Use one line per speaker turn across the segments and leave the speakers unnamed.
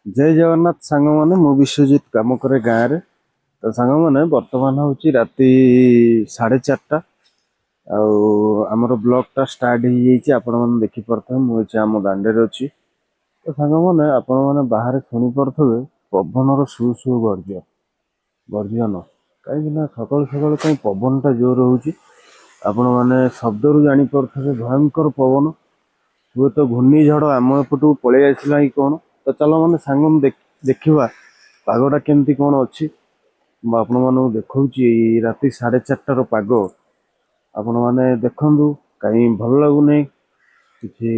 जय जगन्नाथ सांग मैंने मु विश्वजित कम करे गाँव में तो सांग मैंने बर्तमान हूँ राति 4:30 आमर ब्लॉग टा स्टार्ट हो जाइए आपण मैंने देखिपे मुझे आम दांडे अच्छी तो सांग मैंने आपण मैंने बाहर शुणी पारे पवन सु सु गर्जन कहीं सकाल सकाल कहीं पवन टा जोर हो आपण मैंने शब्द रू जापे भयंकर पवन हुए तो घूर्णिझड़ आम एपटू पलि आसला कि कौन तो चलो मैंने सांग देखा पागटा केमती कौन अच्छी आपण मानक देखा राति 4:30 पाग आपण मैंने देखु कहीं भल लगुना कि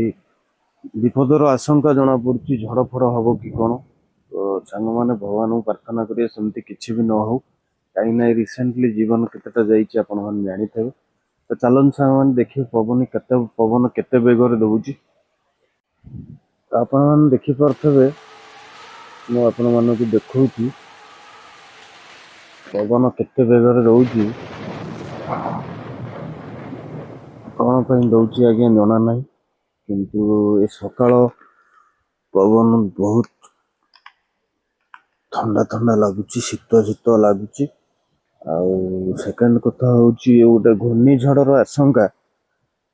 विपदर आशंका जना पड़ी झड़ फड़ हम कि कौन तो सांग मैंने भगवान को प्रार्थना करिए सेमती किसी भी न हो कहीं रिसेंटली जीवन केतेटा जाइए आपण मैंने जानी थे तो चलन सांग मैंने देखिए पवन केते बेगर दौची तो आपण मैंने देखिपे मु आपण मानक देखा पवन केते बेगर रोचे कौन पर दौची आज्ञा जना ना किंतु ए सकाळ पवन बहुत ठंडा ठंडा लगुच शीत शीत लगुच सेकेंड कथा हूँ गोटे घूर्णिझड़र आशंका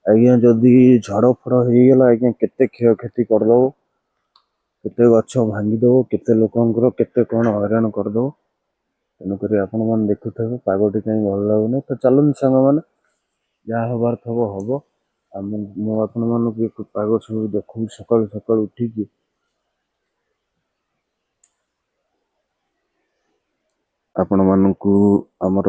आज्ञा जदि झड़ फड़ होगला आज्ञा केते क्षय क्षति करदब केते गछ भांगीदेव केते लोकंर केते कौन हैरान करदब तेणुक आपण मैंने देखुथे पागटी कहीं भल लगुना तो चलन सांग मैंने जहाँ हबार थब हम मुझे पाग सब देखू सकाल सकाल उठिकी आपण मानू आमर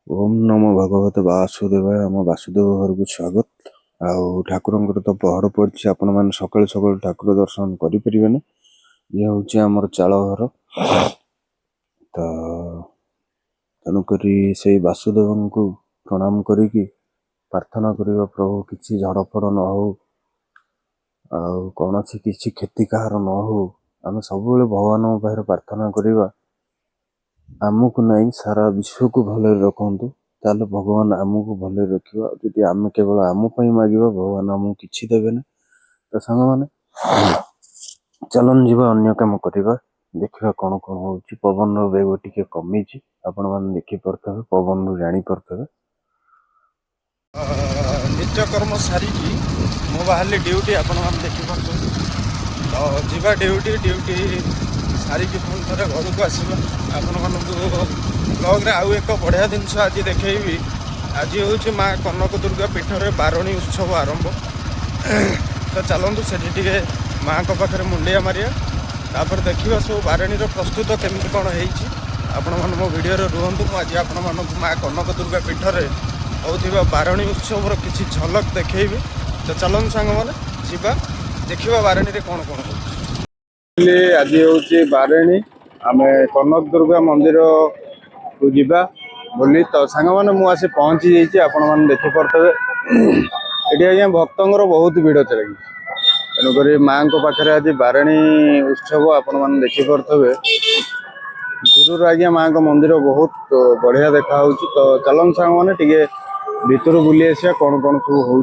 ओम नमो भगवत वासुदेवाय आम वासुदेव घर को स्वागत आउ ठाकुर तो पहर पड़ी आपण मैंने सकाल सकाल ठाकुर दर्शन करें ये हूँ आमर चाल घर तो तेणुक से वासुदेव को प्रणाम करी प्रार्थना करवा प्रभु किसी झड़ फड़ न हो कौन किसी क्षति कहार न हो आम सब भगवान पाखे प्रार्थना करवा आमको नहीं सारा विश्व को भले रखु ताले भगवान आमको भले रखा जी आम केवल आमपाई मांगा भगवान आमको किसी देवे ना तो सांग मैंने चलन जीवा अन्य काम करवा देखा कौन कौन हो पवन बेग टी कमी आपण मैंने देखिपे पवन रू जापे
नित्यकर्म सारिकी मु बाहर ड्यूटी आपण मैंने देखिपे तो जीवा ड्यूटी ड्यूटी सारिकी पुणी थे घर को आसवा आपण मानक ब्लग्रे आउ एक बढ़िया जिनस आज देखी आज हूँ माँ कनक दुर्गा पीठर बारणी उत्सव आरंभ तो चलतु से माँ को पाखे मुंडिया मारिया तापर देखा सब बारणी प्रस्तुत केमती कौन आपण मैंने मो वीडियो रुहतु आज आपण मानक माँ कनक दुर्गा पीठर होता बारणी उत्सव किसी झलक देखी तो चलन सांग मैंने जीवा देखा बारणी में कौन कौन हो
आज हूँ बारणी आम कनक दुर्गा मंदिर को जीवा बोली तो सांग मैंने मुझे पहुँची जाइए आपण मैंने देखिपे ये आज्ञा भक्तर बहुत भिड़ चलगी तेणुक माँ को पाखे आज बारणी उत्सव आपण मैंने देखिपे दूर आज्ञा माँ को मंदिर बहुत बढ़िया देखा तो चलन सांग मैंने टे भीतर बुली आसा कौन कौन सब हो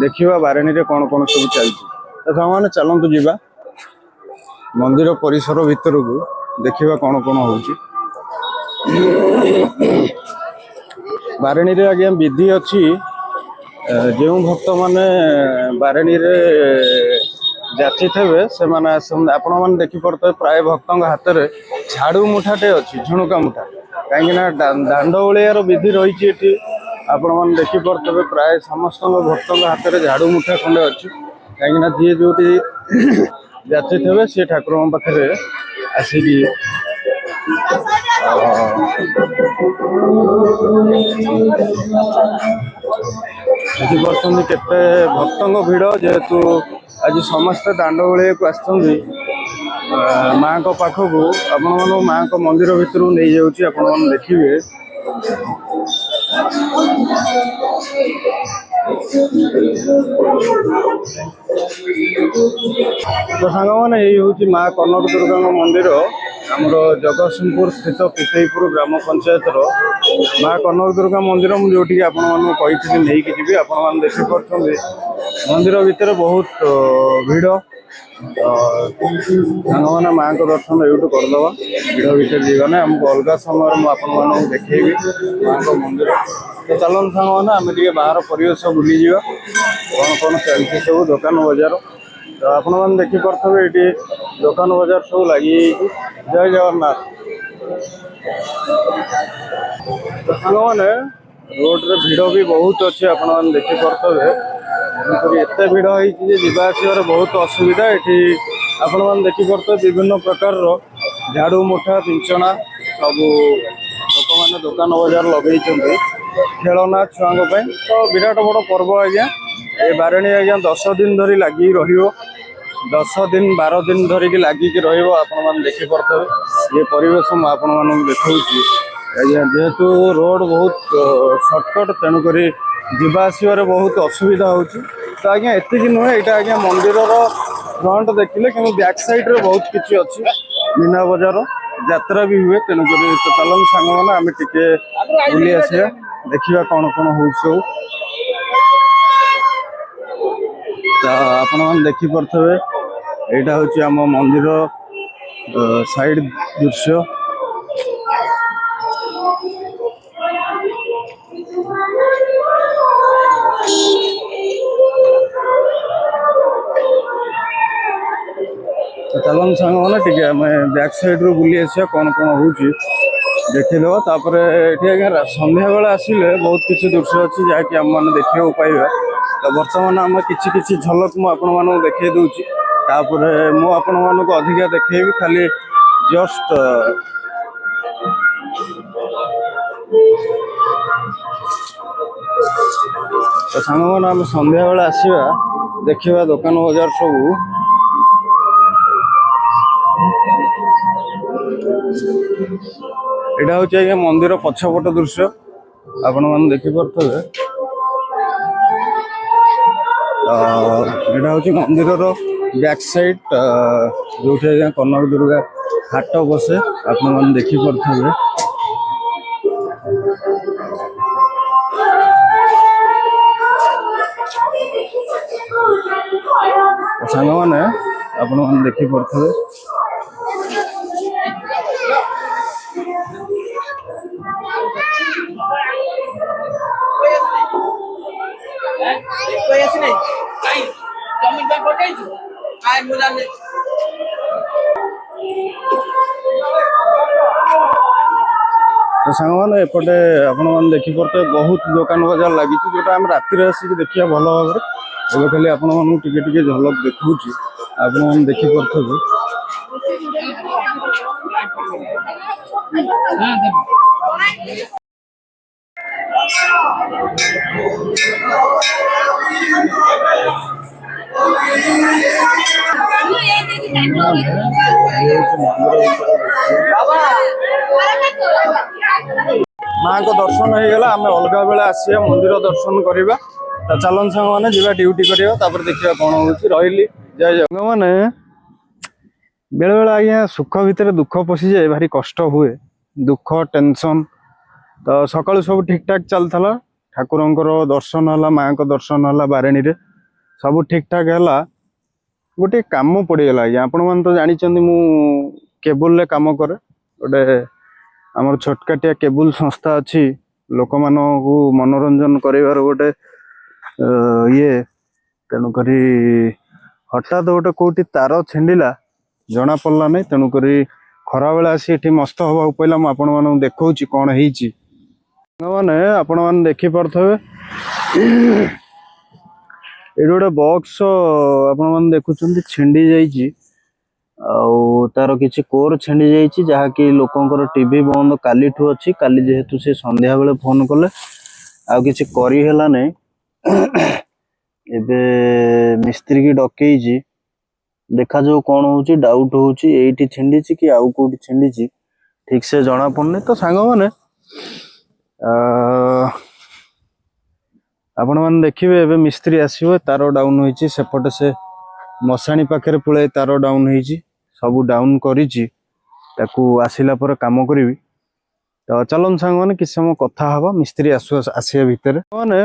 देखा बारणी में कौन कौन सब चलती तो सांग मैंने चलतु जीवा मंदिर परिसर भितर को देखा कौन कौन हो बारणी रे आज्ञा विधि अच्छी जो भक्त माने बारणी रे जाति थे से आपण मैंने देखिपे प्राय भक्त हाथ में झाड़ू मुठाटे अच्छी झुणुका मुठा कहीं दांड ओलियार विधि रही आपण मैंने देखिपे प्राय समस्त भक्त हाथ में झाड़ू मुठा खंडे अच्छी कहीं जी जो जाति थे सी ठाकुर पाखे आसिकी देखिपे केते भक्तों भिड़ जेहेतु आज समस्त दांड ओलिया को आसुँच माँ को पाखक आपण माँ को मंदिर भितर नहीं जाऊँगी आपण मैंने देखिए तो सांग मैंने यही हूँ माँ कनक दुर्गा मंदिर आमर जगतसिंहपुर स्थित पितईपुर ग्राम पंचायत माँ कनक दुर्गा मंदिर मुझे आपठी नहीं जी आपण मैंने देखिपे मंदिर भितर बहुत भिड़ तो सामने माँ को दर्शन यूँ करदे भिड़ भर जीवन आमको अलग समय मुझे देखी माँ को मंदिर तो चलन सामने आम टे बाहर परिवेश बुली जा कौन कौन चलती सब दुकान बजार तो आपण मैंने देखिपे ये दुकान बजार सब लगी जय जगन्नाथ तो सांग मैंने रोड रे भिड़ भी बहुत अच्छे आपण मैंने देखिपे एत भिड़ होगार बहुत असुविधा ये आपण मैंने देखिपे विभिन्न प्रकार झाड़ू मुठा पिंचना सब लोक मैंने दुकान बजार लगे खेलना छुआ तो विराट बड़ पर्व आज्ञा ये बारणी आज्ञा 10 दिन धरी लगी रही 10 दिन 12 दिन धरिकी लगिकी देखिपे ये परिवेश मुझे देखा जेहेतु रोड बहुत सर्टकट तेणुक जावा आसबार बहुत असुविधा हो तो आज्ञा एति नुहे यहाँ आज्ञा मंदिर फ्रंट देखिले कि बैक साइड रे बहुत किसी अच्छी मीना बजार यात्रा भी हुए तेणुक तो चलन सांग मैंने आम टे बुली आसा देखा कौन कौन हो तो आपण मैंने देखिपे यहाँ हूँ आम मंदिर साइड दृश्य चलन सांग मैंने टे आम बैक साइड रू बुली आसा कौन कौन हो देखीद तापर ये संध्या बेले आसिले बहुत किसी दृश्य अच्छी जहाँकि आम मैंने देखा पाइबा तो बर्तमान आम कि झलक मुझे देखे दूची तापर मुझे अधिका देखेबी खाली जस्ट तो सांग मैंने आम संध्या बेले आसवा देखा दुकान बजार सब यहाँ हूँ आज्ञा मंदिर पछपट दृश्य आपण मैंने देखिपे यहाँ हूँ मंदिर बैक साइड जो कनक दुर्गा हाट बसे आपण मैंने देखिपे सांग मैंने आपण मैंने देखिपे तो सांग मैंने एपटे आपण मैंने देखिपे बहुत दुकान बजार लगी जोटा आम राति आसिक देखा भल भाव में खाली आपण मानू टे झलक देखुची आपण मैंने देखिपे माँ को दर्शन हो गला आम अलग बेले आसिया मंदिर दर्शन करवा तो चलन सांग मैंने जीवा ड्यूटी करवा देखा कौन हो रही जय जगह मैंने बेले बेले आज्ञा सुख भितर दुख पशि जाए भारी कष्ट हुए दुख टेंशन तो सकाळु सब ठीक ठाक चलता ठाकुरंकर दर्शन है माँ को दर्शन है बारेणी रे सब ठीक ठाक है गोटे कम पड़गला आज्ञा आपण मैंने तो जानते मु केबुल रे काम करे गोटे आमर छोटकाटिया केबुल संस्था अच्छी लोक मान मनोरंजन कर गोटे ये तेणुक हठात गोटे कौटी तार छिंडिला जना पड़ला नहीं तेणुक खरा बेला आसी मस्त हवा पहला मुझे आपण मानक देखा कौन मैंने आपण मैंने देखिपे ये गोटे बॉक्स आपण मैंने देखुं छिंडी जाइए तार किसी कोर छिंडी जाइए जहाँकि लोकंर टीवी बंद काली ठू अच्छी काली जेहेतु से संध्या बेले फोन कले आ किसी करी हैला नहीं एबे मिस्त्री की डकई देखा जो कौन हो डाउट हो छिंडी कि आउ कौटी छिंडी ठीक से जना पड़नी तो सांग मैंने आपण मैंने देखिए एबे मिस्त्री आसवे तार डाउन होइछि सेपटे से मशाणी पाखे पुले तार डाउन होइछि सब डाउन करिछि ताकू आसिला पर काम करी तो चलन सांग मैंने किसी समय कथा हवा मिस्त्री आसिया भितर मैंने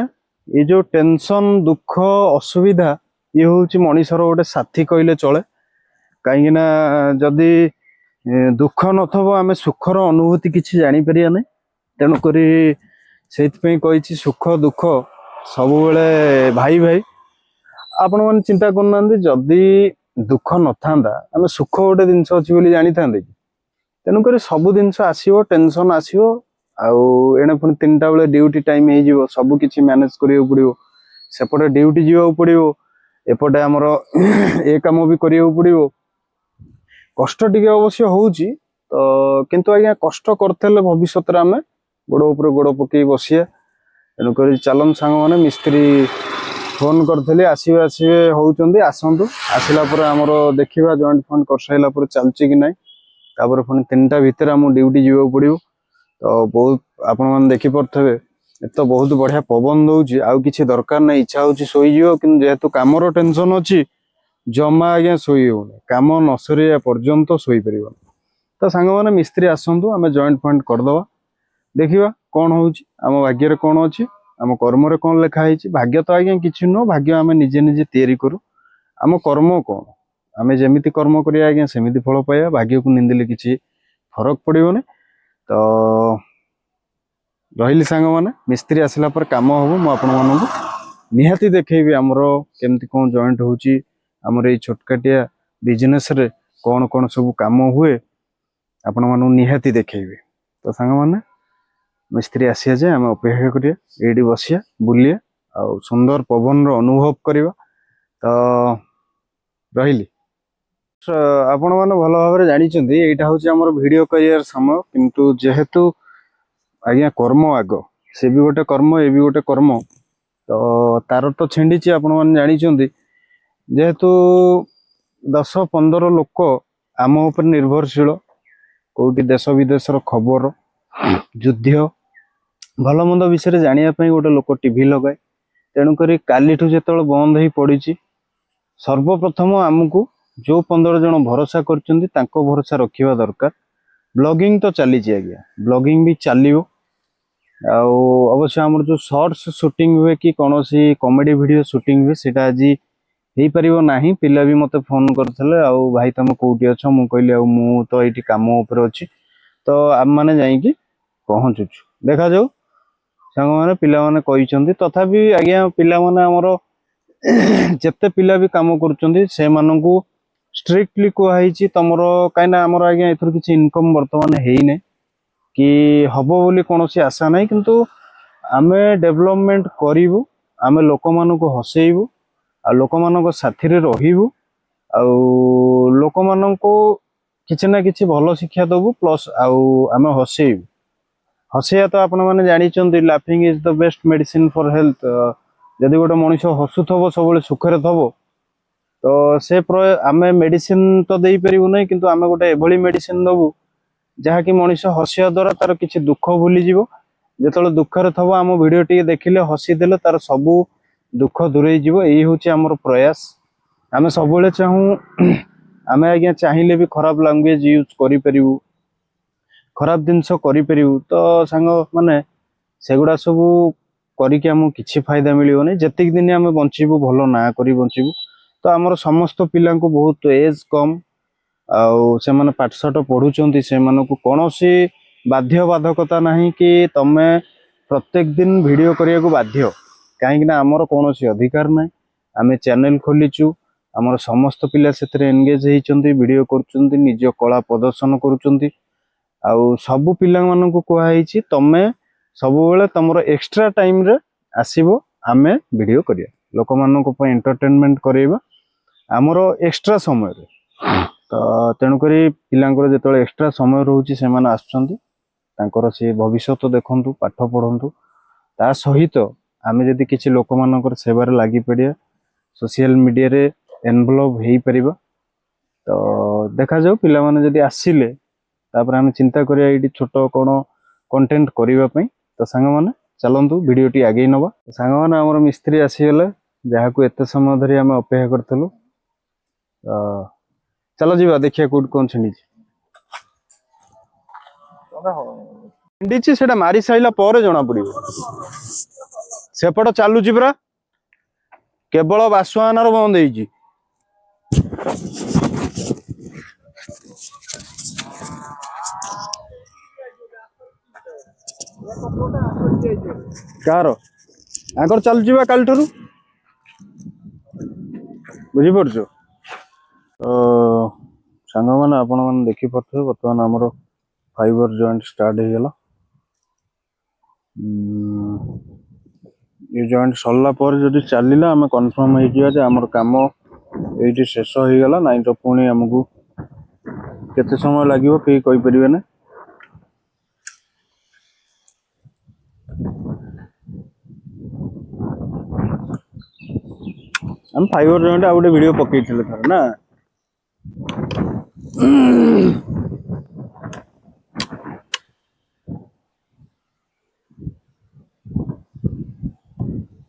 ये जो टेंशन दुख असुविधा ଇଏ ହେଉଛି ମଣିଷର ଗୋଟେ ସାଥୀ କହିଲେ ଚଳେ। କାହିଁକି ନା ଯଦି ଦୁଃଖ ନଥିବ ଆମେ ସୁଖର ଅନୁଭୂତି କିଛି ଜାଣିପାରିବା ନାହିଁ। ତେଣୁକରି ସେଇଥିପାଇଁ କହିଛି ସୁଖ ଦୁଃଖ ସବୁବେଳେ ଭାଇ ଭାଇ। ଆପଣମାନେ ଚିନ୍ତା କରୁନାହାନ୍ତି, ଯଦି ଦୁଃଖ ନଥାନ୍ତା ଆମେ ସୁଖ ଗୋଟେ ଜିନିଷ ଅଛି ବୋଲି ଜାଣିଥାନ୍ତେ କି? ତେଣୁକରି ସବୁ ଜିନିଷ ଆସିବ, ଟେନସନ୍ ଆସିବ, ଆଉ ଏଣେ ପୁଣି 3ଟା ବେଳେ ଡ୍ୟୁଟି ଟାଇମ୍ ହେଇଯିବ, ସବୁ କିଛି ମ୍ୟାନେଜ କରିବାକୁ ପଡ଼ିବ। ସେପଟେ ଡ୍ୟୁଟି ଯିବାକୁ ପଡ଼ିବ, ଏପଟେ ଆମର ଏ କାମ ବି କରିବାକୁ ପଡ଼ିବ। କଷ୍ଟ ଟିକେ ଅବଶ୍ୟ ହେଉଛି, ତ କିନ୍ତୁ ଆଜ୍ଞା କଷ୍ଟ କରିଥିଲେ ଭବିଷ୍ୟତରେ ଆମେ ଗୋଡ଼ ଉପରେ ଗୋଡ଼ ପକେଇ ବସିବା। ତେଣୁକରି ଚାଲନ୍ତୁ ସାଙ୍ଗମାନେ, ମିସ୍ତ୍ରୀ ଫୋନ କରିଥିଲି ଆସିବେ ଆସିବେ ହେଉଛନ୍ତି, ଆସନ୍ତୁ। ଆସିଲା ପରେ ଆମର ଦେଖିବା ଜଏଣ୍ଟ ଫଏଣ୍ଟ କରିସାରିଲା ପରେ ଚାଲୁଛି କି ନାହିଁ। ତାପରେ ପୁଣି 3ଟା ଭିତରେ ଆମକୁ ଡ୍ୟୁଟି ଯିବାକୁ ପଡ଼ିବ। ତ ବହୁତ ଆପଣମାନେ ଦେଖିପାରୁଥିବେ, ଏତ ବହୁତ ବଢ଼ିଆ ପବନ ଦେଉଛି, ଆଉ କିଛି ଦରକାର ନାହିଁ। ଇଚ୍ଛା ହେଉଛି ଶୋଇଯିବ, କିନ୍ତୁ ଯେହେତୁ କାମର ଟେନସନ୍ ଅଛି ଜମା ଆଜ୍ଞା ଶୋଇ ହେଉନି। କାମ ନ ସରିବା ପର୍ଯ୍ୟନ୍ତ ଶୋଇପାରିବନି। ତ ସାଙ୍ଗମାନେ ମିସ୍ତ୍ରୀ ଆସନ୍ତୁ, ଆମେ ଜଏଣ୍ଟ ଫଏଣ୍ଟ କରିଦେବା। ଦେଖିବା କ'ଣ ହେଉଛି, ଆମ ଭାଗ୍ୟରେ କ'ଣ ଅଛି, ଆମ କର୍ମରେ କ'ଣ ଲେଖା ହେଇଛି। ଭାଗ୍ୟ ତ ଆଜ୍ଞା କିଛି ନୁହଁ, ଭାଗ୍ୟ ଆମେ ନିଜେ ନିଜେ ତିଆରି କରୁ। ଆମ କର୍ମ କ'ଣ, ଆମେ ଯେମିତି କର୍ମ କରିବା ଆଜ୍ଞା ସେମିତି ଫଳ ପାଇବା। ଭାଗ୍ୟକୁ ନିନ୍ଦିଲେ କିଛି ଫରକ ପଡ଼ିବନି। ତ ରହିଲି ସାଙ୍ଗମାନେ, ମିସ୍ତ୍ରୀ ଆସିଲା ପରେ କାମ ହେବ, ମୁଁ ଆପଣମାନଙ୍କୁ ନିହାତି ଦେଖେଇବି ଆମର କେମିତି କ'ଣ ଜଏଣ୍ଟ ହେଉଛି। ଆମର ଏଇ ଛୋଟକାଟିଆ ବିଜନେସରେ କ'ଣ କ'ଣ ସବୁ କାମ ହୁଏ ଆପଣମାନଙ୍କୁ ନିହାତି ଦେଖେଇବି। ତ ସାଙ୍ଗମାନେ ମିସ୍ତ୍ରୀ ଆସିବା ଯାଏ ଆମେ ଅପେକ୍ଷା କରିବା, ଏଇଠି ବସିବା, ବୁଲିବା, ଆଉ ସୁନ୍ଦର ପବନର ଅନୁଭବ କରିବା। ତ ରହିଲି। ଆପଣମାନେ ଭଲ ଭାବରେ ଜାଣିଛନ୍ତି ଏଇଟା ହେଉଛି ଆମର ଭିଡ଼ିଓ କରିବାର ସମୟ, କିନ୍ତୁ ଯେହେତୁ ଆଜ୍ଞା କର୍ମ ଆଗ, ସେ ବି ଗୋଟେ କର୍ମ, ଏ ବି ଗୋଟେ କର୍ମ, ତ ତାର ତ ଛିଣ୍ଡିଛି ଆପଣମାନେ ଜାଣିଛନ୍ତି। ଯେହେତୁ 10-15 ଲୋକ ଆମ ଉପରେ ନିର୍ଭରଶୀଳ, କେଉଁଠି ଦେଶ ବିଦେଶର ଖବର, ଯୁଦ୍ଧ, ଭଲ ମନ୍ଦ ବିଷୟରେ ଜାଣିବା ପାଇଁ ଗୋଟେ ଲୋକ ଟିଭି ଲଗାଏ। ତେଣୁକରି କାଲିଠୁ ଯେତେବେଳେ ବନ୍ଦ ହେଇ ପଡ଼ିଛି, ସର୍ବପ୍ରଥମ ଆମକୁ ଯେଉଁ 15 ଜଣ ଭରସା କରିଛନ୍ତି ତାଙ୍କ ଭରସା ରଖିବା ଦରକାର। ବ୍ଲଗିଂ ତ ଚାଲିଛି ଆଜ୍ଞା, ବ୍ଲଗିଂ ବି ଚାଲିବ। ଆଉ ଅବଶ୍ୟ ଆମର ଯେଉଁ ସର୍ଟସ ସୁଟିଂ ହୁଏ କି କୌଣସି କମେଡ଼ି ଭିଡ଼ିଓ ସୁଟିଂ ହୁଏ ସେଇଟା ଆଜି ହେଇପାରିବ ନାହିଁ। ପିଲା ବି ମୋତେ ଫୋନ କରିଥିଲେ, ଆଉ ଭାଇ ତମେ କେଉଁଠି ଅଛ? ମୁଁ କହିଲି ଆଉ ମୁଁ ତ ଏଇଠି କାମ ଉପରେ ଅଛି, ତ ଆମମାନେ ଯାଇକି ପହଞ୍ଚୁଛୁ, ଦେଖାଯାଉ। ସାଙ୍ଗମାନେ ପିଲାମାନେ କହିଛନ୍ତି, ତଥାପି ଆଜ୍ଞା ପିଲାମାନେ ଆମର ଯେତେ ପିଲା ବି କାମ କରୁଛନ୍ତି ସେମାନଙ୍କୁ ଷ୍ଟ୍ରିକ୍ଟଲି କୁହାହେଇଛି ତମର, କାହିଁକିନା ଆମର ଆଜ୍ଞା ଏଥିରୁ କିଛି ଇନକମ୍ ବର୍ତ୍ତମାନ ହେଇନି କି ହବ ବୋଲି କୌଣସି ଆଶା ନାହିଁ, କିନ୍ତୁ ଆମେ ଡେଭଲପମେଣ୍ଟ କରିବୁ, ଆମେ ଲୋକମାନଙ୍କୁ ହସେଇବୁ, ଆଉ ଲୋକମାନଙ୍କ ସାଥିରେ ରହିବୁ, ଆଉ ଲୋକମାନଙ୍କୁ କିଛି ନା କିଛି ଭଲ ଶିକ୍ଷା ଦେବୁ, ପ୍ଲସ୍ ଆଉ ଆମେ ହସେଇବୁ। ହସେଇବା ତ ଆପଣମାନେ ଜାଣିଛନ୍ତି, ଲାଫିଂ is the best medicine for health. ଯଦି ଗୋଟେ ମଣିଷ ହସୁଥିବ, ସବୁବେଳେ ସୁଖରେ ଥବ, ତ ସେ ଆମେ ମେଡିସିନ ତ ଦେଇପାରିବୁ ନାହିଁ, କିନ୍ତୁ ଆମେ ଗୋଟେ ଏଭଳି ମେଡିସିନ ଦେବୁ ଯାହାକି ମଣିଷ ହସିବା ଦ୍ୱାରା ତାର କିଛି ଦୁଃଖ ଭୁଲିଯିବ। ଯେତେବେଳେ ଦୁଃଖରେ ଥବ ଆମ ଭିଡ଼ିଓ ଟିକେ ଦେଖିଲେ, ହସିଦେଲେ, ତାର ସବୁ ଦୁଃଖ ଦୂରେଇଯିବ। ଏଇ ହେଉଛି ଆମର ପ୍ରୟାସ। ଆମେ ସବୁବେଳେ ଚାହୁଁ, ଆମେ ଆଜ୍ଞା ଚାହିଁଲେ ବି ଖରାପ ଲାଙ୍ଗୁଏଜ ୟୁଜ୍ କରିପାରିବୁ, ଖରାପ ଜିନିଷ କରିପାରିବୁ। ତ ସାଙ୍ଗମାନେ ସେଗୁଡ଼ା ସବୁ କରିକି ଆମକୁ କିଛି ଫାଇଦା ମିଳିବନି। ଯେତିକି ଦିନ ଆମେ ବଞ୍ଚିବୁ ଭଲ ନାଁ କରି ବଞ୍ଚିବୁ। ତ ଆମର ସମସ୍ତ ପିଲାଙ୍କୁ ବହୁତ ଏଜ୍ କମ୍, ଆଉ ସେମାନେ ପାଠଶାଠ ପଢ଼ୁଛନ୍ତି, ସେମାନଙ୍କୁ କୌଣସି ବାଧ୍ୟବାଧକତା ନାହିଁ କି ତମେ ପ୍ରତ୍ୟେକ ଦିନ ଭିଡ଼ିଓ କରିବାକୁ ବାଧ୍ୟ, କାହିଁକିନା ଆମର କୌଣସି ଅଧିକାର ନାହିଁ। ଆମେ ଚ୍ୟାନେଲ ଖୋଲିଛୁ, ଆମର ସମସ୍ତ ପିଲା ସେଥିରେ ଏନଗେଜ୍ ହେଇଛନ୍ତି, ଭିଡ଼ିଓ କରୁଛନ୍ତି, ନିଜ କଳା ପ୍ରଦର୍ଶନ କରୁଛନ୍ତି। ଆଉ ସବୁ ପିଲାମାନଙ୍କୁ କୁହାହେଇଛି ତମେ ସବୁବେଳେ ତମର ଏକ୍ସଟ୍ରା ଟାଇମରେ ଆସିବ, ଆମେ ଭିଡ଼ିଓ କରିବା, ଲୋକମାନଙ୍କ ପାଇଁ ଏଣ୍ଟରଟେନମେଣ୍ଟ କରାଇବା ଆମର ଏକ୍ସଟ୍ରା ସମୟରେ। ତ ତେଣୁକରି ପିଲାଙ୍କର ଯେତେବେଳେ ଏକ୍ସଟ୍ରା ସମୟ ରହୁଛି ସେମାନେ ଆସୁଛନ୍ତି, ତାଙ୍କର ସେ ଭବିଷ୍ୟତ ଦେଖନ୍ତୁ, ପାଠ ପଢ଼ନ୍ତୁ। ତା ସହିତ ଆମେ ଯଦି କିଛି ଲୋକମାନଙ୍କର ସେବାରେ ଲାଗିପଡ଼ିବା, ସୋସିଆଲ ମିଡ଼ିଆରେ ଇନଭଲ୍ଭ ହେଇପାରିବା। ତ ଦେଖାଯାଉ, ପିଲାମାନେ ଯଦି ଆସିଲେ ତାପରେ ଆମେ ଚିନ୍ତା କରିବା ଏଇଠି ଛୋଟ କ'ଣ କଣ୍ଟେଣ୍ଟ କରିବା ପାଇଁ। ତ ସାଙ୍ଗମାନେ ଚାଲନ୍ତୁ ଭିଡ଼ିଓଟି ଆଗେଇ ନେବା। ସାଙ୍ଗମାନେ ଆମର ମିସ୍ତ୍ରୀ ଆସିଗଲେ, ଯାହାକୁ ଏତେ ସମୟ ଧରି ଆମେ ଅପେକ୍ଷା କରିଥିଲୁ। ଚାଲ ଯିବା ଦେଖିବା କୋଉଠି କ'ଣ ଛିଣ୍ଡିଛି। ଛିଣ୍ଡିଛି ସେଟା ମାରି ସାରିଲା ପରେ ଜଣା ପଡ଼ିବ। ସେପଟ ଚାଲୁଛି ପରା। କେବଳ ବାସୁଆନାର ବନ୍ଦ ହେଇଛି। କାହାର ଆଙ୍କର ଚାଲୁଛି ବା କାଲିଠାରୁ, ବୁଝିପାରୁଛ। ତ ସାଙ୍ଗମାନେ ଆପଣମାନେ ଦେଖିପାରୁଥିବେ ବର୍ତ୍ତମାନ ଆମର ଫାଇବର ଜଏଣ୍ଟ ଷ୍ଟାର୍ଟ ହେଇଗଲା। ଏ ଜଏଣ୍ଟ ସରିଲା ପରେ ଯଦି ଚାଲିଲା ଆମେ କନଫର୍ମ ହେଇଯିବା ଯେ ଆମର କାମ ଏଇଠି ଶେଷ ହେଇଗଲା। ନାଇଁ ତ ପୁଣି ଆମକୁ କେତେ ସମୟ ଲାଗିବ କେହି କହିପାରିବେ ନା। ଆମେ ଫାଇବର ଜଏଣ୍ଟ ଆଉ ଗୋଟେ ଭିଡିଓ ପକେଇଥିଲେ ଥରେ ନା।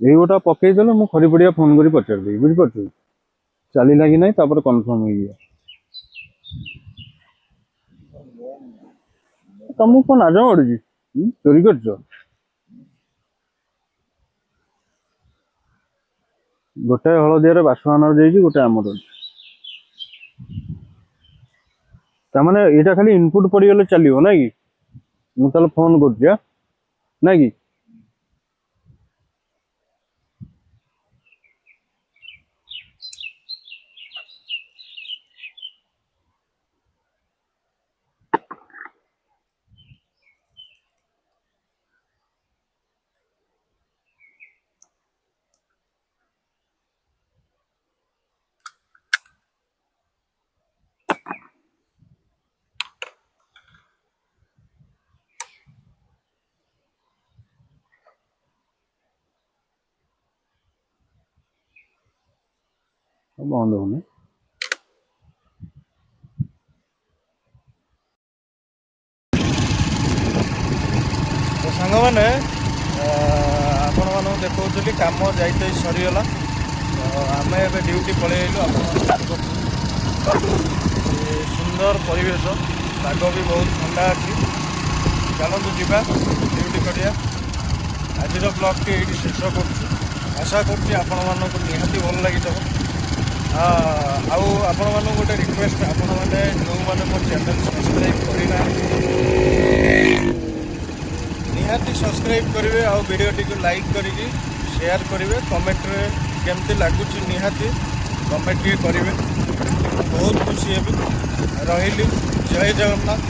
ଏଇ ଗୋଟା ପକେଇଦେଲେ ମୁଁ ଖରିପଡିଆ ଫୋନ କରି ପଚାରିଦେବି, ବୁଝିପାରୁଛୁ। ଚାଲିଲା କି ନାହିଁ ତାପରେ କନଫର୍ମ ହେଇଯିବ। ତମକୁ କଣ ନାଜ ମାଡୁଛି? ଚୋରି କରୁଛ? ଗୋଟେ ହଳଦିଆରେ ବାସୁଆନାର ଯାଇଛି, ଗୋଟେ ଆମର ଅଛି। ତାମାନେ ଏଇଟା ଖାଲି ଇନପୁଟ ପଡିଗଲେ ଚାଲିବ ନାଇଁ କି? ମୁଁ ତାହେଲେ ଫୋନ କରୁଛି ନାଇଁ କି? ବନ୍ଦ ହଉନି।
ତ ସାଙ୍ଗମାନେ ଆପଣମାନଙ୍କୁ ଦେଖାଉଥିଲି କାମ ଯାଇତେ ସରିଗଲା। ତ ଆମେ ଏବେ ଡ୍ୟୁଟି ପଳେଇ ଆଇଲୁ। ଆପଣ ସୁନ୍ଦର ପରିବେଶ, ପାଗ ବି ବହୁତ ଥଣ୍ଡା ଅଛି। ଚାଲନ୍ତୁ ଯିବା ଡ୍ୟୁଟି କରିବା। ଆଜିର ବ୍ଲଗ୍ଟି ଏଇଠି ଶେଷ କରୁଛୁ। ଆଶା କରୁଛି ଆପଣମାନଙ୍କୁ ନିହାତି ଭଲ ଲାଗିଥିବ। ଆଉ ଆପଣମାନଙ୍କୁ ଗୋଟେ ରିକ୍ୱେଷ୍ଟ, ଆପଣମାନେ ଯେଉଁମାନେ ମୋ ଚ୍ୟାନେଲ୍ ସବସ୍କ୍ରାଇବ୍ କରିନାହାନ୍ତି ନିହାତି ସବସ୍କ୍ରାଇବ୍ କରିବେ। ଆଉ ଭିଡ଼ିଓଟିକୁ ଲାଇକ୍ କରିକି ସେୟାର କରିବେ। କମେଣ୍ଟରେ କେମିତି ଲାଗୁଛି ନିହାତି କମେଣ୍ଟ ଟିକେ କରିବେ, ବହୁତ ଖୁସି ହେବି। ରହିଲି, ଜୟ ଜଗନ୍ନାଥ।